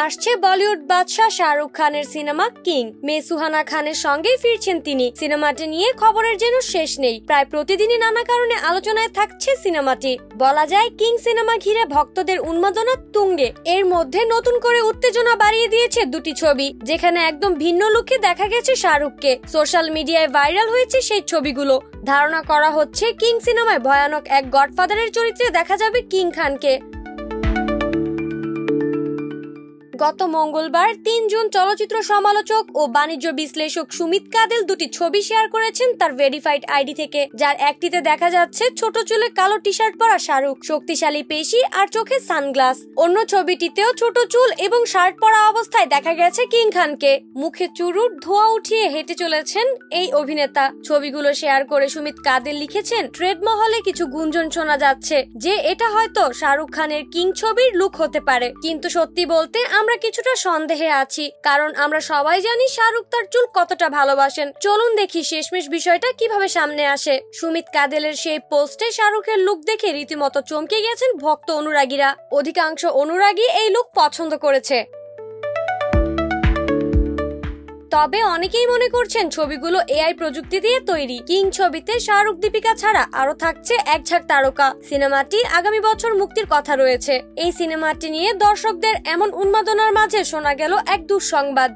আসছে বলিউড বাদশাহ শাহরুখ খানের সিনেমা কিং। মেয়ে সুহানা খানের সঙ্গে ফিরছেন তিনি। সিনেমাটি নিয়ে খবরের যেন শেষ নেই। প্রায় প্রতিদিনই নানা কারণে আলোচনায় থাকছে সিনেমাটি। বলা যায় কিং সিনেমা ঘিরে ভক্তদের উন্মাদনা তুঙ্গে। এর মধ্যে নতুন করে উত্তেজনা বাড়িয়ে দিয়েছে দুটি ছবি, যেখানে একদম ভিন্ন লুকে দেখা গেছে শাহরুখকে। সোশ্যাল মিডিয়ায় ভাইরাল হয়েছে সেই ছবিগুলো। ধারণা করা হচ্ছে কিং সিনেমায় ভয়ানক এক গডফাদারের চরিত্রে দেখা যাবে কিং খানকে। গত মঙ্গলবার ৩ জুন চলচ্চিত্র সমালোচক ও বাণিজ্য বিশ্লেষক সুমিত কাদেল দুটি ছবি শেয়ার করেছেন তার ভেরিফাইড আইডি থেকে, যার একটিতে দেখা যাচ্ছে ছোট চুলে কালো টি শার্ট পরা শাহরুখ, শক্তিশালী পেশি আর চোখে সানগ্লাস। অন্য ছবিটিতেও ছোট চুল এবং শার্ট পরা অবস্থায় দেখা গেছে কিং খানকে। মুখে চুরুট ধোঁয়া উঠিয়ে হেঁটে চলেছেন এই অভিনেতা। ছবিগুলো শেয়ার করে সুমিত কাদেল লিখেছেন, ট্রেড মহলে কিছু গুঞ্জন শোনা যাচ্ছে যে এটা হয়তো শাহরুখ খানের কিং ছবির লুক হতে পারে, কিন্তু সত্যি বলতে আমরা কিছুটা সন্দেহে আছি, কারণ আমরা সবাই জানি শাহরুখ তার চুল কতটা ভালোবাসেন। চলুন দেখি শেষমেশ বিষয়টা কিভাবে সামনে আসে। সুমিত কাদেলের সেই পোস্টে শাহরুখের লুক দেখে রীতিমতো চমকে গেছেন ভক্ত অনুরাগীরা। অধিকাংশ অনুরাগী এই লুক পছন্দ করেছে। তবে অনেকেই মনে করছেন ছবিগুলো এআই প্রযুক্তি দিয়ে তৈরি। কিং ছবিতে শাহরুখ দীপিকা ছাড়া আরো থাকছে এক ঝাঁক তারকা। সিনেমাটি আগামী বছর মুক্তির কথা রয়েছে। এই সিনেমাটি নিয়ে দর্শকদের এমন উন্মাদনার মাঝে শোনা গেল এক দুঃসংবাদ।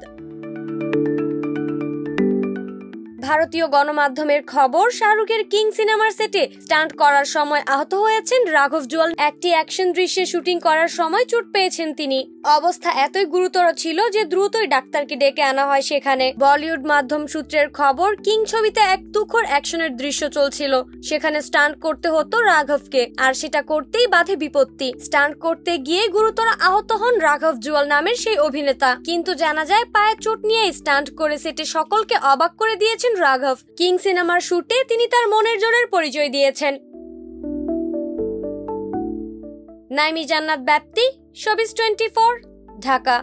ভারতীয় গণমাধ্যমের খবর, শাহরুখের কিং সিনেমার সেটে স্টান্ট করার সময় আহত হয়েছেন রাঘব জুয়াল। একটি অ্যাকশন দৃশ্যে শুটিং করার সময় চোট পেয়েছেন তিনি। অবস্থা এতই গুরুতর ছিল যে দ্রুতই ডাক্তারকে ডেকে আনা হয় সেখানে। বলিউড মাধ্যম সূত্রের খবর, কিং ছবিতে এক তুখোড় অ্যাকশনের দৃশ্য চলছিল। সেখানে স্টান্ট করতে হতো রাঘবকে, আর সেটা করতেই বাধে বিপত্তি। স্টান্ট করতে গিয়ে গুরুতর আহত হন রাঘব জুয়াল নামের সেই অভিনেতা। কিন্তু জানা যায় পায়ে চোট নিয়ে স্টান্ট করে সেটে সকলকে অবাক করে দিয়েছেন রাঘব। কিং সিনেমার শুটে তিনি তার মনের জোরের পরিচয় দিয়েছেন। নাইমি জান্নাত ব্যাপ্তি, শোবিজ 24, ঢাকা।